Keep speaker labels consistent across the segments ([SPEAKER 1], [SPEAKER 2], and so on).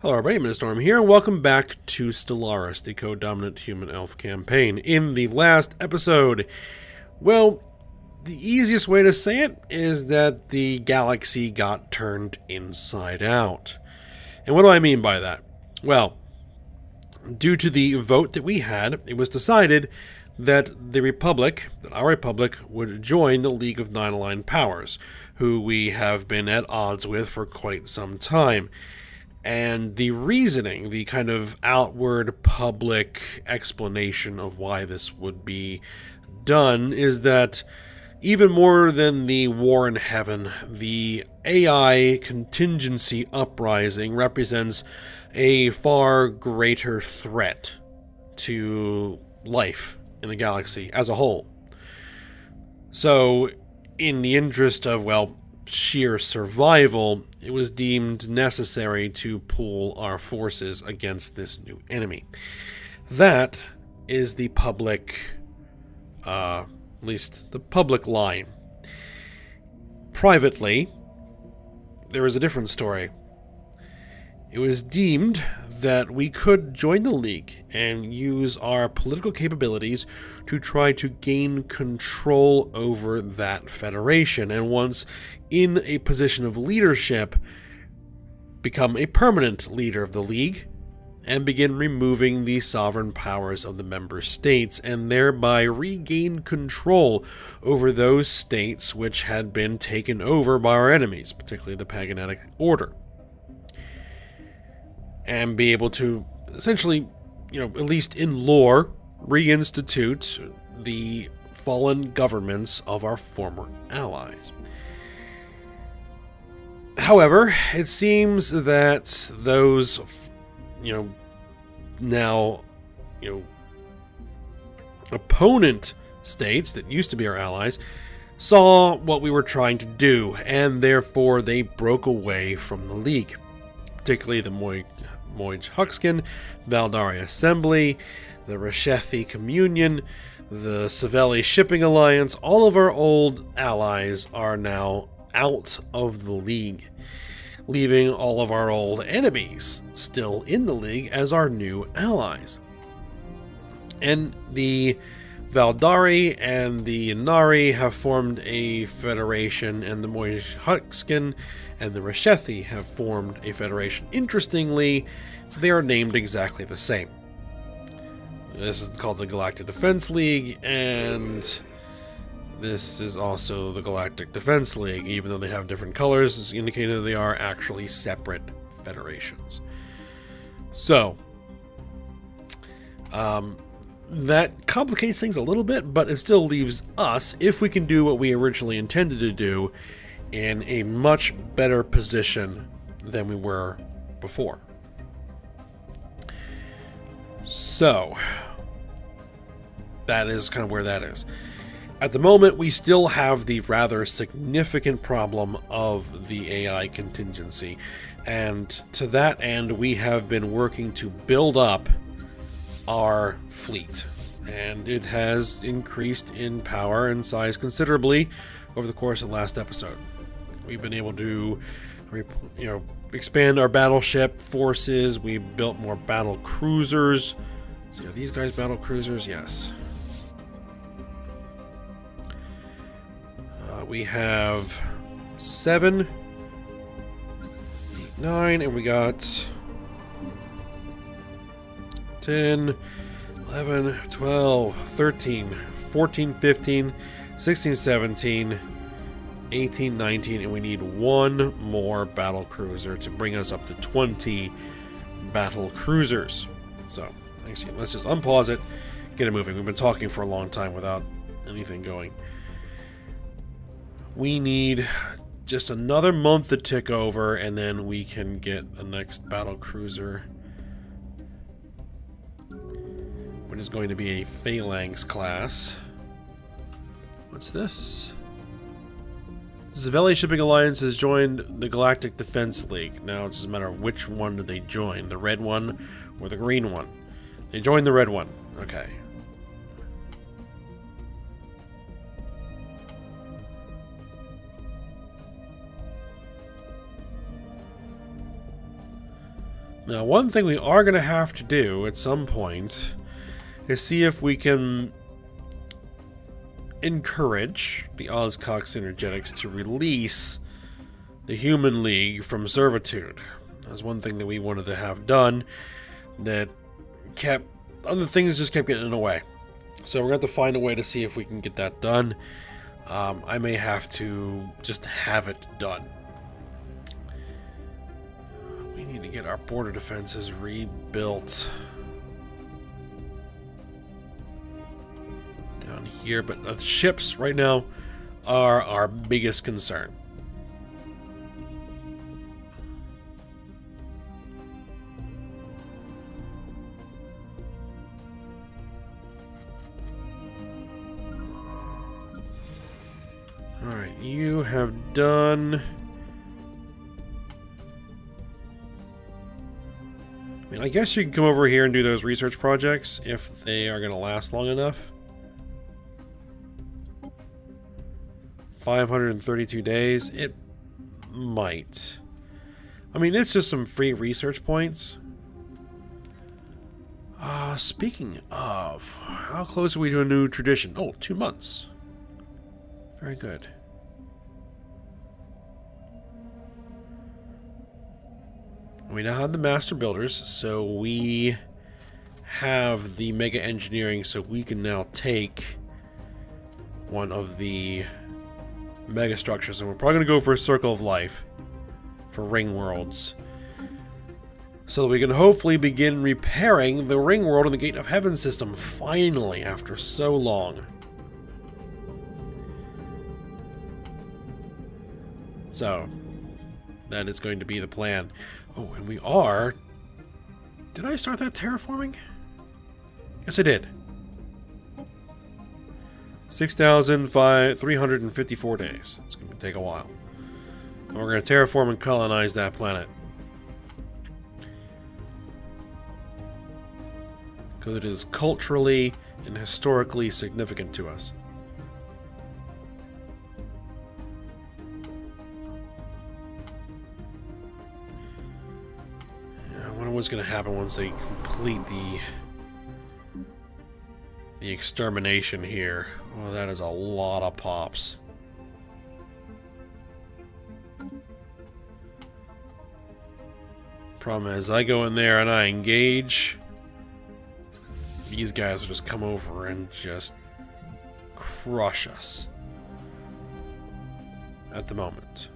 [SPEAKER 1] Hello everybody, I'm Storm here, and welcome back to Stellaris, the co-dominant human-elf campaign. In the last episode, well, the easiest way to say it is that the galaxy got turned inside out. And what do I mean by that? Well, due to the vote that we had, it was decided that our Republic, would join the League of Nine-Aligned Powers, who we have been at odds with for quite some time. And the reasoning, the kind of outward public explanation of why this would be done is that even more than the war in heaven, the AI contingency uprising represents a far greater threat to life in the galaxy as a whole. So, in the interest of, sheer survival, it was deemed necessary to pool our forces against this new enemy. That is the public, at least the public line. Privately, there is a different story. It was deemed that we could join the League and use our political capabilities to try to gain control over that federation, and once in a position of leadership, become a permanent leader of the League and begin removing the sovereign powers of the member states, and thereby regain control over those states which had been taken over by our enemies, particularly the Paganitic Order. And be able to essentially, at least in lore, reinstitute the fallen governments of our former allies. However, it seems that those, now, opponent states that used to be our allies saw what we were trying to do, and therefore they broke away from the League. Particularly the Moij Huxkin, Valdari Assembly, the Reshethi Communion, the Savelli Shipping Alliance. All of our old allies are now out of the League, leaving all of our old enemies still in the League as our new allies. And the Valdari and the Inari have formed a federation, and the Moij Huxkin and the Reshethi have formed a federation. Interestingly, they are named exactly the same. This is called the Galactic Defense League, and this is also the Galactic Defense League, even though they have different colors, indicating that they are actually separate federations. So, that complicates things a little bit, but it still leaves us, if we can do what we originally intended to do, in a much better position than we were before. So, that is kind of where that is. At the moment, we still have the rather significant problem of the AI contingency, and to that end, we have been working to build up our fleet, and it has increased in power and size considerably over the course of the last episode. We've been able to, expand our battleship forces. We built more battle cruisers. So are these guys battle cruisers? Yes. We have 7, 8, 9, and we got 10, 11, 12, 13, 14, 15, 16, 17, 18, 19, and we need one more battle cruiser to bring us up to 20 battle cruisers. So, actually, let's just unpause it, get it moving. We've been talking for a long time without anything going. We need just another month to tick over, and then we can get the next battle cruiser, which is going to be a Phalanx class. What's this? Savelli Shipping Alliance has joined the Galactic Defense League. Now it's just a matter of which one do they join, the red one or the green one. They joined the red one. Okay. Now, one thing we are going to have to do at some point is see if we can encourage the Ozcox Energetics to release the Human League from servitude. That's one thing that we wanted to have done that kept... other things just kept getting in the way. So we're going to have to find a way to see if we can get that done. I may have to just have it done. We need to get our border defenses rebuilt down here, but the ships right now are our biggest concern. Alright, you have done... I mean, I guess you can come over here and do those research projects if they are going to last long enough. 532 days? It might. I mean, it's just some free research points. Speaking of, how close are we to a new tradition? Oh, 2 months. Very good. We now have the master builders, so we have the mega engineering, so we can now take one of the mega structures, and we're probably going to go for a circle of life for ring worlds, so that we can hopefully begin repairing the ring world and the Gate of Heaven system finally after so long. So, that is going to be the plan. Oh, and we are... Did I start that terraforming? Yes, I did. 6,354 days. It's going to take a while. And we're going to terraform and colonize that planet. Because it is culturally and historically significant to us. What's going to happen once they complete the extermination here? Oh, that is a lot of pops. Problem is, I go in there and I engage. These guys will just come over and just crush us at the moment.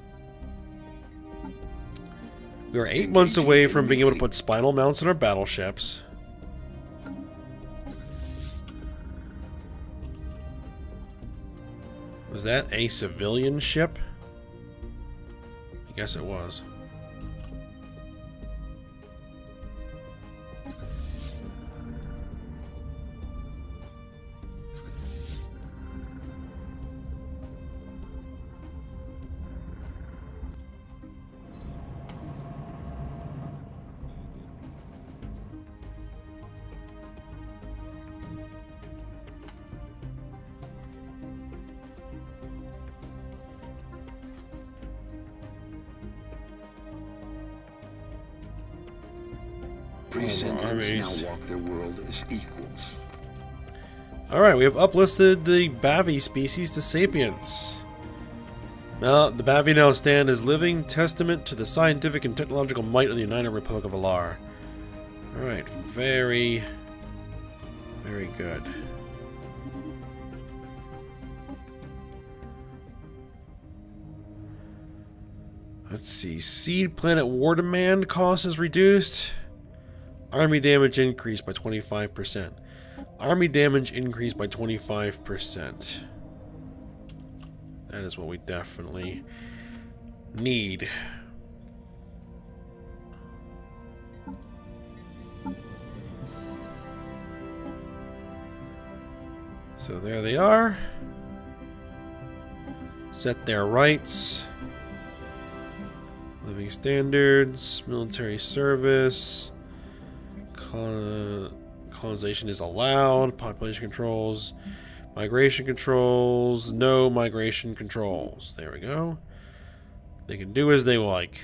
[SPEAKER 1] We are 8 months away from being able to put spinal mounts in our battleships. Was that a civilian ship? I guess it was.
[SPEAKER 2] Presentients now walk their world as equals.
[SPEAKER 1] Alright, we have uplisted the Bavi species to sapients. Now, the Bavi now stand as living testament to the scientific and technological might of the United Republic of Alar. Alright, very, very good. Let's see, seed planet war demand cost is reduced. Army damage increased by 25%. Army damage increased by 25%. That is what we definitely need. So there they are. Set their rights. Living standards, military service. Colonization is allowed. Population controls. Migration controls. No migration controls. There we go. They can do as they like.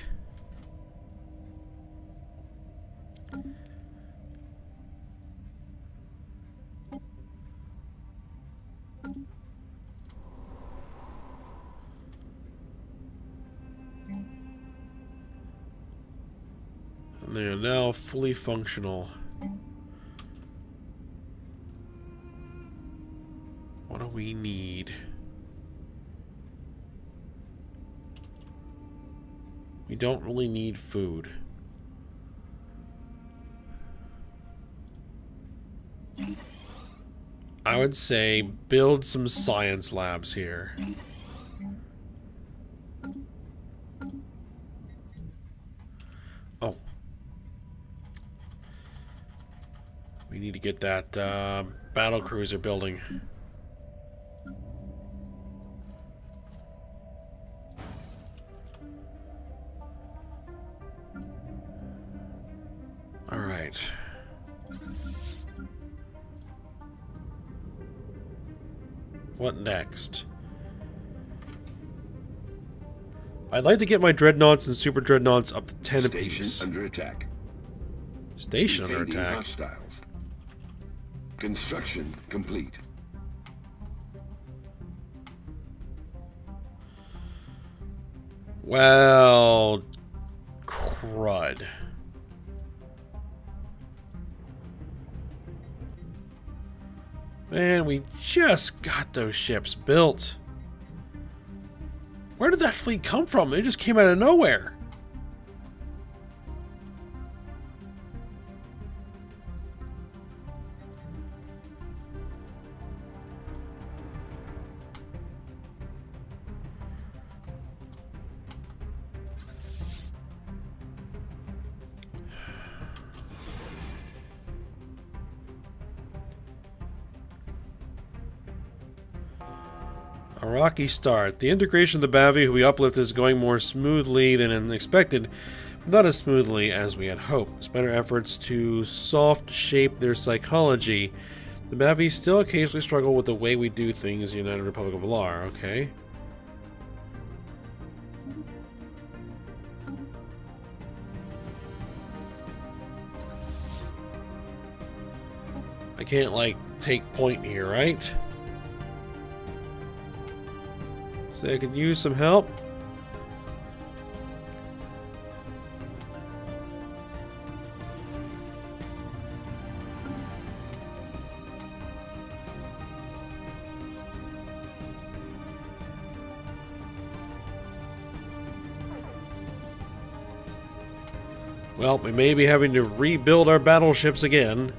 [SPEAKER 1] And they are now fully functional. What do we need? We don't really need food. I would say build some science labs here. Oh. We need to get that battle cruiser building. All right. What next? I'd like to get my dreadnoughts and super dreadnoughts up to 10 apiece.
[SPEAKER 2] Station under attack.
[SPEAKER 1] Station under
[SPEAKER 2] Evading
[SPEAKER 1] attack.
[SPEAKER 2] hostiles. Construction complete.
[SPEAKER 1] Well, crud. Man, we just got those ships built. Where did that fleet come from? It just came out of nowhere. A rocky start. The integration of the Bavi who we uplift is going more smoothly than expected, but not as smoothly as we had hoped. Despite our efforts to soft shape their psychology, the Bavi still occasionally struggle with the way we do things in the United Republic of Alar, okay? I can't, like, take point here, right? So I could use some help. Well, we may be having to rebuild our battleships again.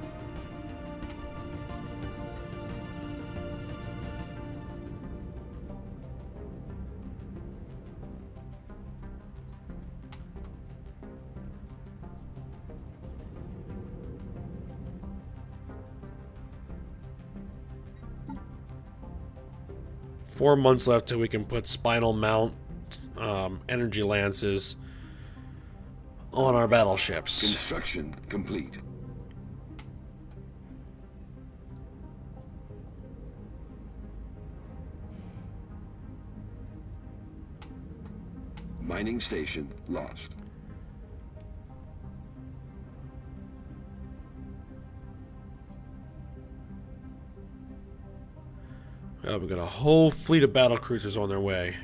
[SPEAKER 1] Four months left till we can put spinal mount energy lances on our battleships.
[SPEAKER 2] Construction complete. Mining station lost.
[SPEAKER 1] Well, we've got a whole fleet of battle cruisers on their way.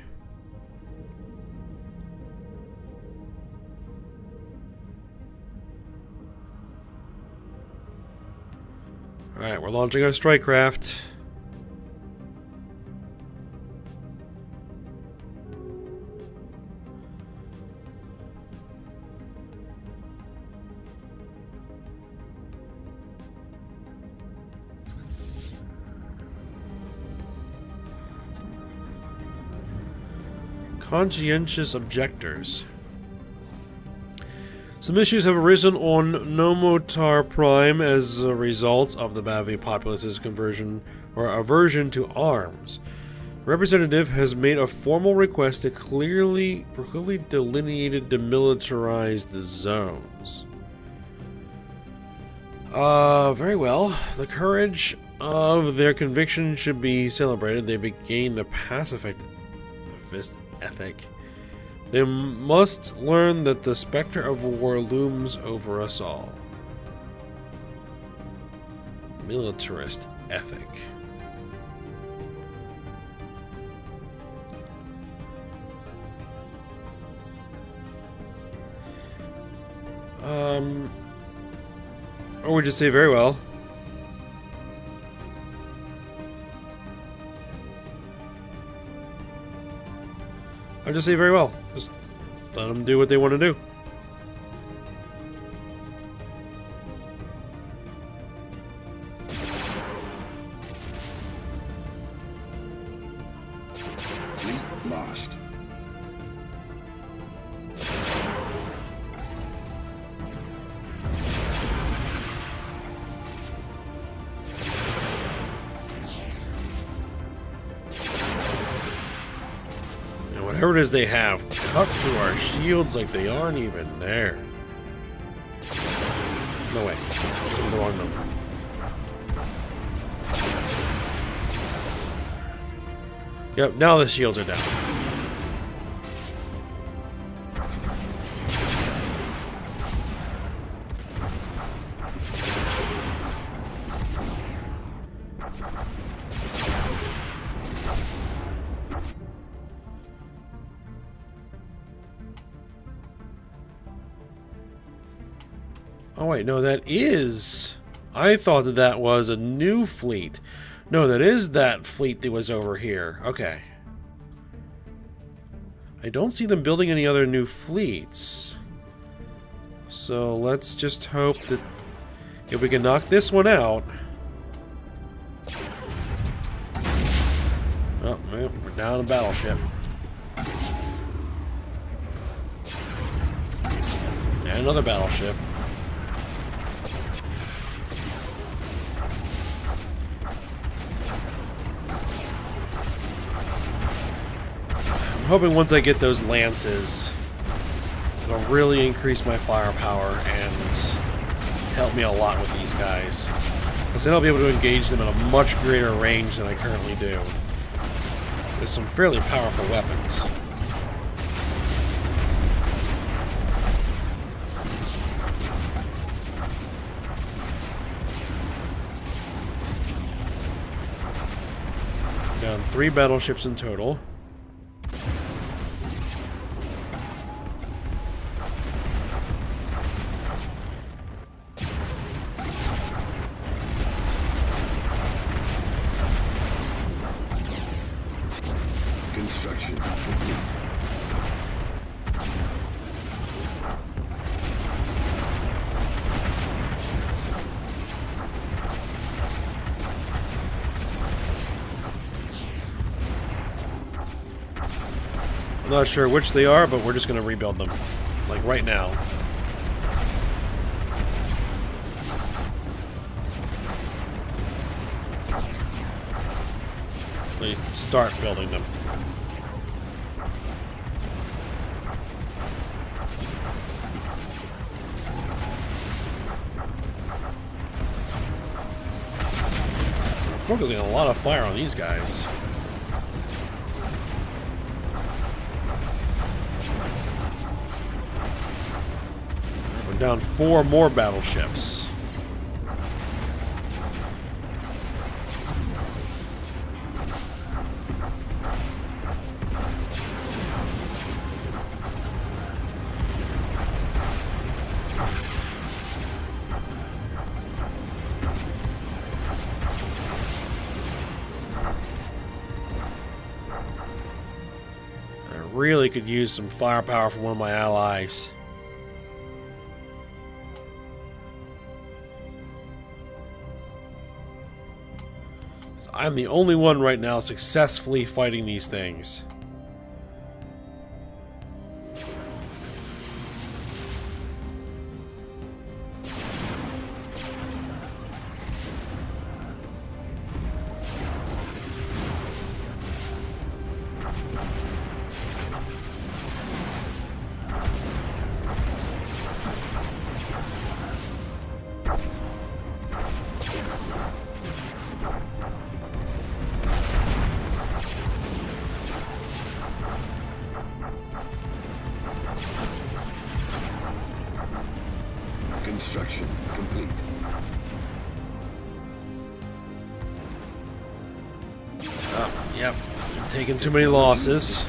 [SPEAKER 1] Alright, we're launching our strike craft. Conscientious objectors. Some issues have arisen on Nomotar Prime as a result of the Bavi populace's conversion or aversion to arms. A representative has made a formal request to clearly delineated demilitarized zones. Very well. The courage of their conviction should be celebrated. They gained the pacifist ethic. They must learn that the specter of war looms over us all. Militarist ethic. Or we just say very well. I just say very well. Just let them do what they want to do.
[SPEAKER 2] Fleet lost.
[SPEAKER 1] Whatever it is they have, cut through our shields like they aren't even there. No way. That's the wrong number. Yep, now the shields are down. Oh wait, no, that is... I thought that that was a new fleet. No, that is that fleet that was over here. Okay. I don't see them building any other new fleets. So let's just hope that if we can knock this one out... Oh, man, we're down a battleship. And another battleship. I'm hoping once I get those lances, it'll really increase my firepower and help me a lot with these guys. Because then I'll be able to engage them at a much greater range than I currently do. With some fairly powerful weapons. Down 3 battleships in total.
[SPEAKER 2] Construction complete.
[SPEAKER 1] I'm not sure which they are, but we're just going to rebuild them. Like right now. Please start building them. We're focusing a lot of fire on these guys. We're down 4 more battleships. Really could use some firepower from one of my allies. I'm the only one right now successfully fighting these things.
[SPEAKER 2] Construction complete.
[SPEAKER 1] Oh, yep. I've taken too many losses.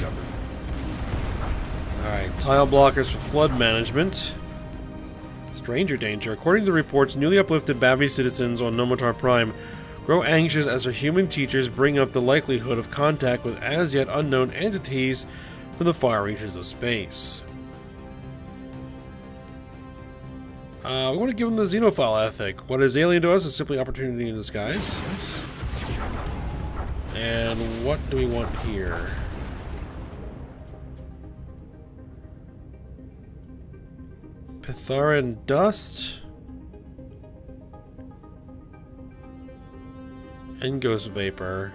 [SPEAKER 1] Alright, tile blockers for flood management. Stranger danger. According to the reports, newly uplifted Bavi citizens on Nomotar Prime grow anxious as their human teachers bring up the likelihood of contact with as yet unknown entities from the far reaches of space. We want to give them the xenophile ethic. What is alien to us is simply opportunity in disguise. Yes. And what do we want here? Pitharan dust. And ghost vapor.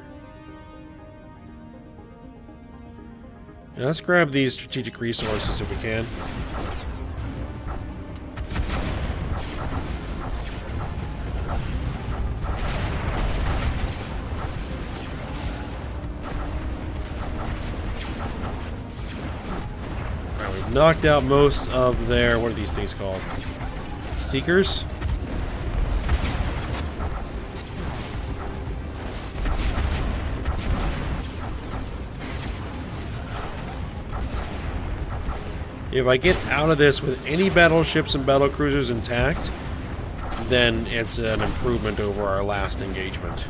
[SPEAKER 1] Yeah, let's grab these strategic resources if we can. Alright, we've knocked out most of their, what are these things called? Seekers? If I get out of this with any battleships and battlecruisers intact, then it's an improvement over our last engagement.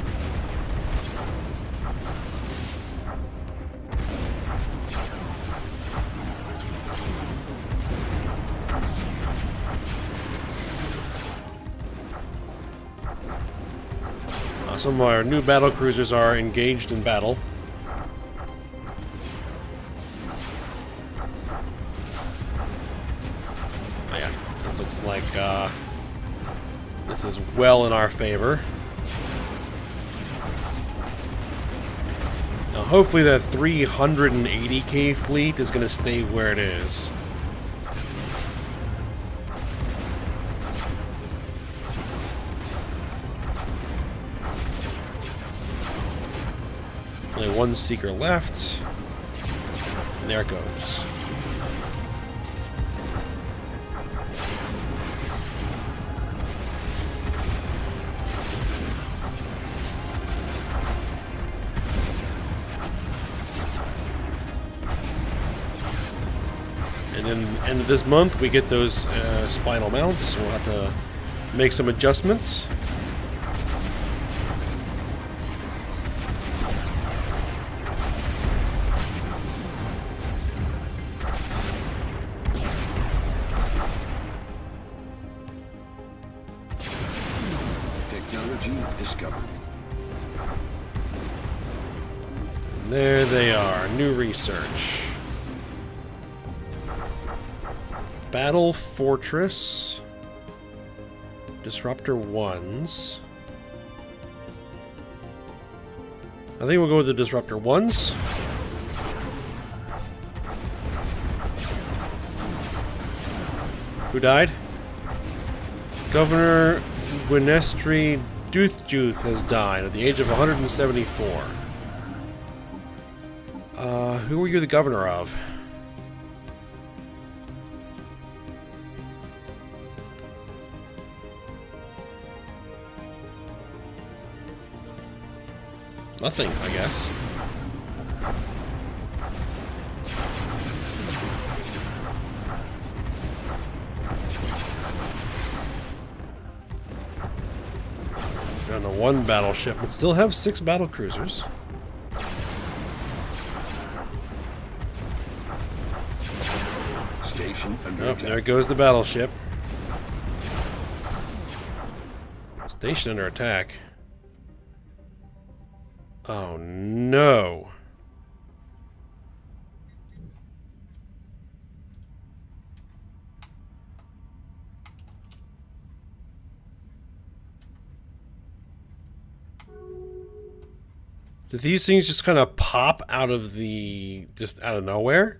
[SPEAKER 1] Some of our new battlecruisers are engaged in battle. Looks like this is well in our favor. Now, hopefully that 380k fleet is going to stay where it is. Only one seeker left. And there it goes. And then end of this month, we get those spinal mounts. We'll have to make some adjustments.
[SPEAKER 2] Technology discovered.
[SPEAKER 1] And there they are. New research. Battle Fortress. Disruptor 1s. I think we'll go with the Disruptor 1s. Who died? Governor Gwynestri Duthjuth has died at the age of 174. Who were you the governor of? Nothing, I guess. Down to one battleship, but still have 6 battlecruisers.
[SPEAKER 2] Station under
[SPEAKER 1] Oh,
[SPEAKER 2] attack.
[SPEAKER 1] there goes the battleship. Station under attack. Oh no. Did these things just kind of pop out of just out of nowhere?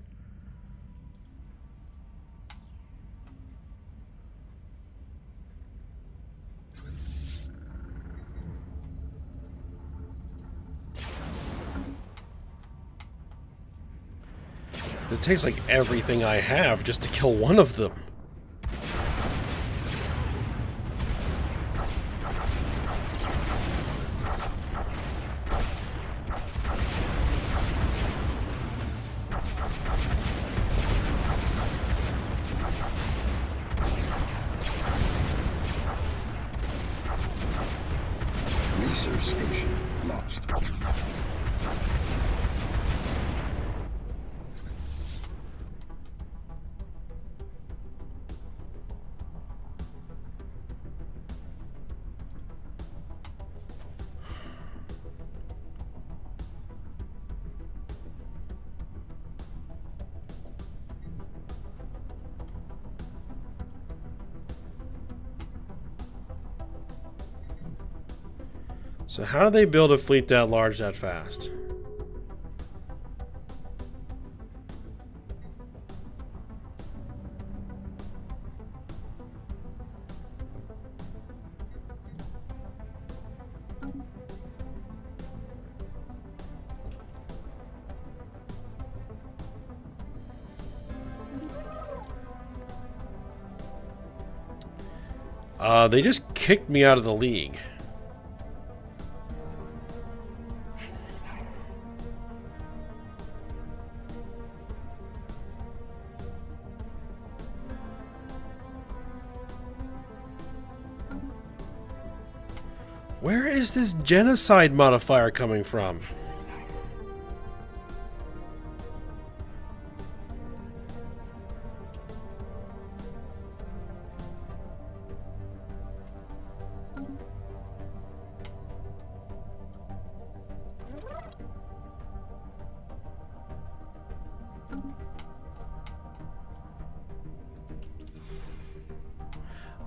[SPEAKER 1] It takes like everything I have just to kill one of them. So how do they build a fleet that large that fast? They just kicked me out of the league. Where is this genocide modifier coming from?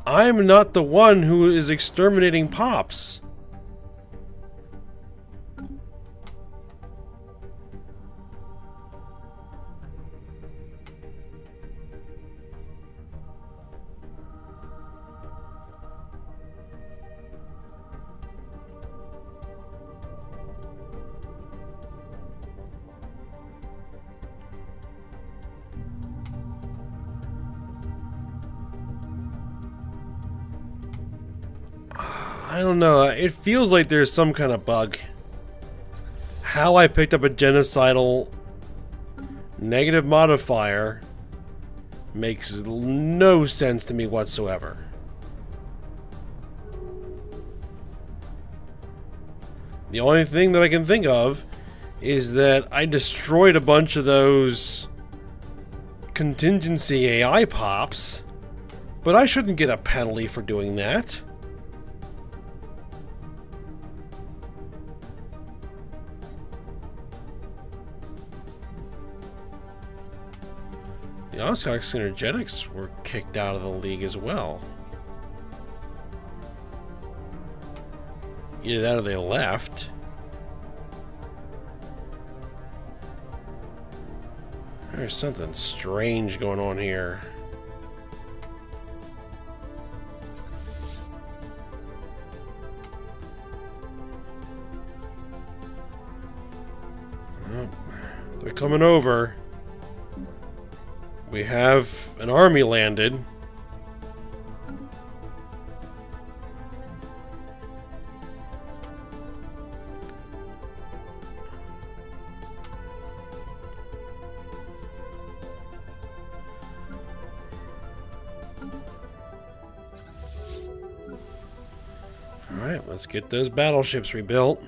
[SPEAKER 1] I'm not the one who is exterminating Pops. I don't know, it feels like there's some kind of bug. How I picked up a genocidal negative modifier makes no sense to me whatsoever. The only thing that I can think of is that I destroyed a bunch of those contingency AI pops, but I shouldn't get a penalty for doing that. The Oscox Energetics were kicked out of the league as well. Either that or they left. There's something strange going on here. Oh, they're coming over. We have an army landed. All right, let's get those battleships rebuilt.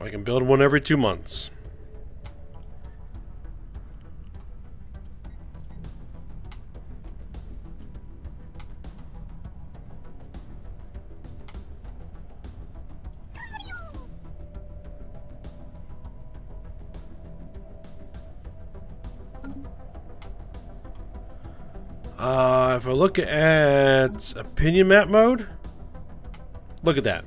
[SPEAKER 1] I can build one every 2 months. If I look at opinion map mode, look at that.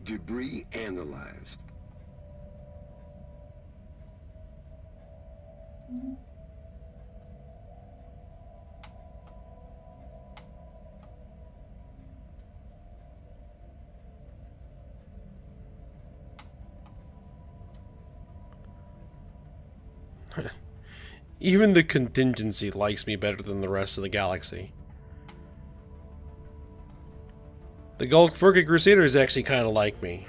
[SPEAKER 2] Debris analyzed.
[SPEAKER 1] Even the contingency likes me better than the rest of the galaxy. The Gulfurka Crusaders actually kind of like me.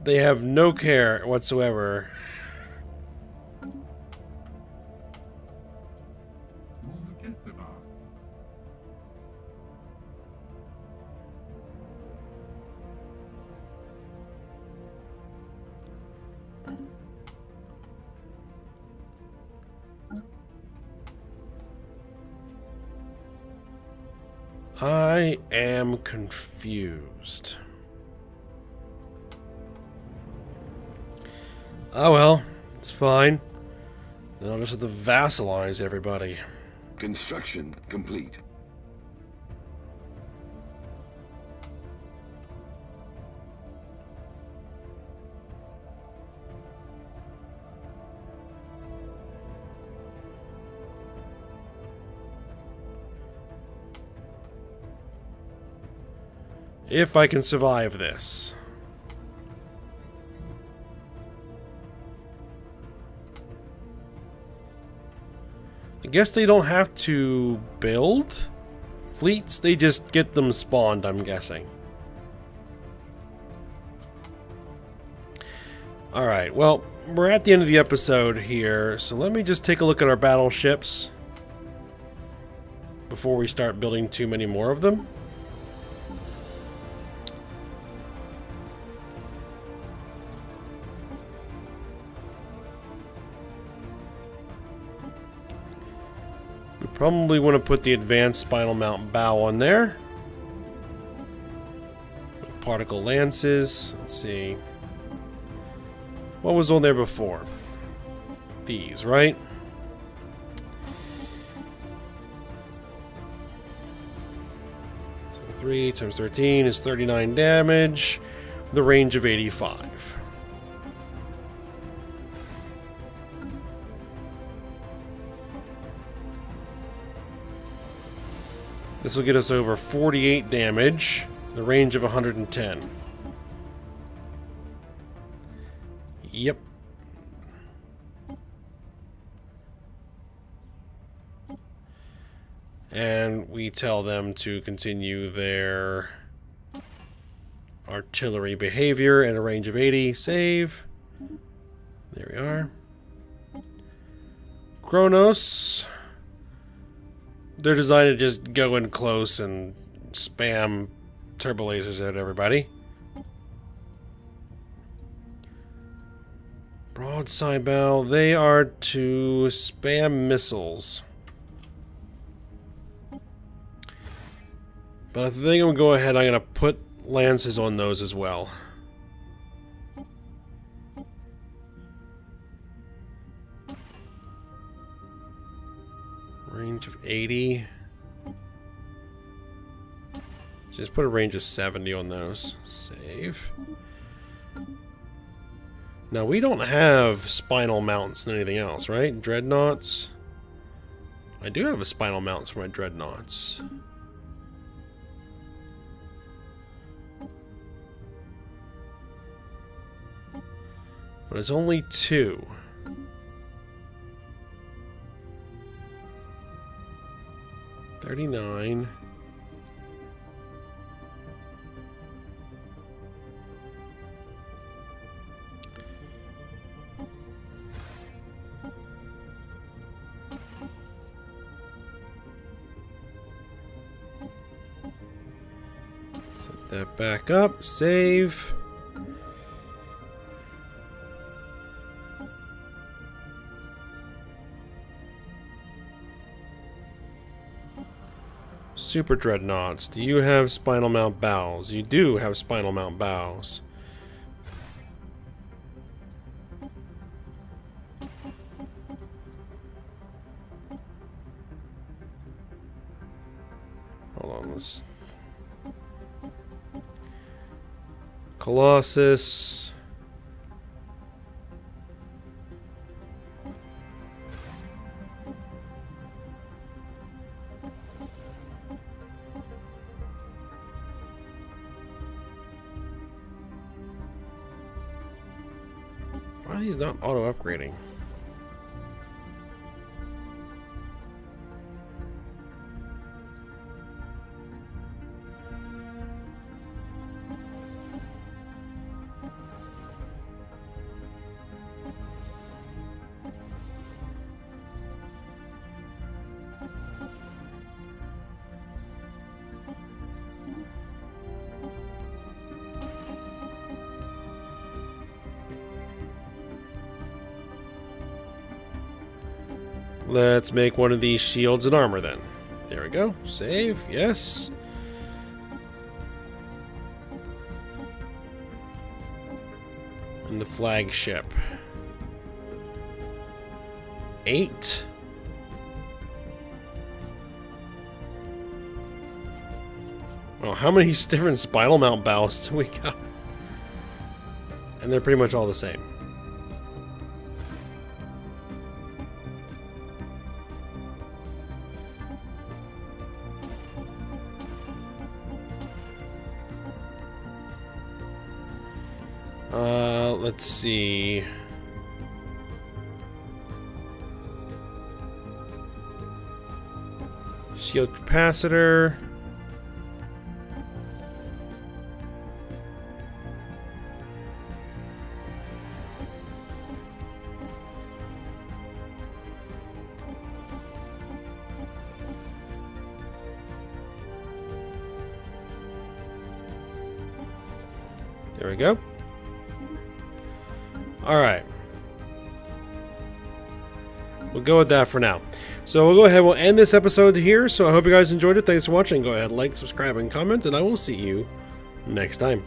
[SPEAKER 1] They have no care whatsoever I am confused. Oh well, it's fine. Then I'll just have to vassalize everybody.
[SPEAKER 2] Construction complete.
[SPEAKER 1] If I can survive this. I guess they don't have to build fleets, they just get them spawned, I'm guessing. Alright, well, we're at the end of the episode here, so let me just take a look at our battleships before we start building too many more of them. Probably want to put the advanced spinal mount bow on there. With particle lances. Let's see. What was on there before? These, right? So 3 times 13 is 39 damage. The range of 85. This will get us over 48 damage, the range of 110. Yep. And we tell them to continue their artillery behavior at a range of 80. Save. There we are. Kronos. They're designed to just go in close and spam turbo lasers at everybody. Broadside bow, they are to spam missiles. But I think I'm going to go ahead, I'm going to put lances on those as well. Range of 80. Just put a range of 70 on those. Save. Now we don't have spinal mounts and anything else, right? Dreadnoughts. I do have a spinal mounts for my dreadnoughts. But it's only 2. $39. Set that back up. Save. Super Dreadnoughts, do you have spinal mount bows? You do have spinal mount bows. Hold on, let's... Colossus... Why are these not auto-upgrading? Let's make one of these shields and armor then. There we go. Save. Yes. in the flagship. 8. Well, how many different spinal mount ballasts do we got? And they're pretty much all the same. Let's see. Shield capacitor. There we go. Alright. We'll go with that for now. So we'll go ahead, we'll end this episode here. So I hope you guys enjoyed it. Thanks for watching. Go ahead, like, subscribe, and comment, and I will see you next time.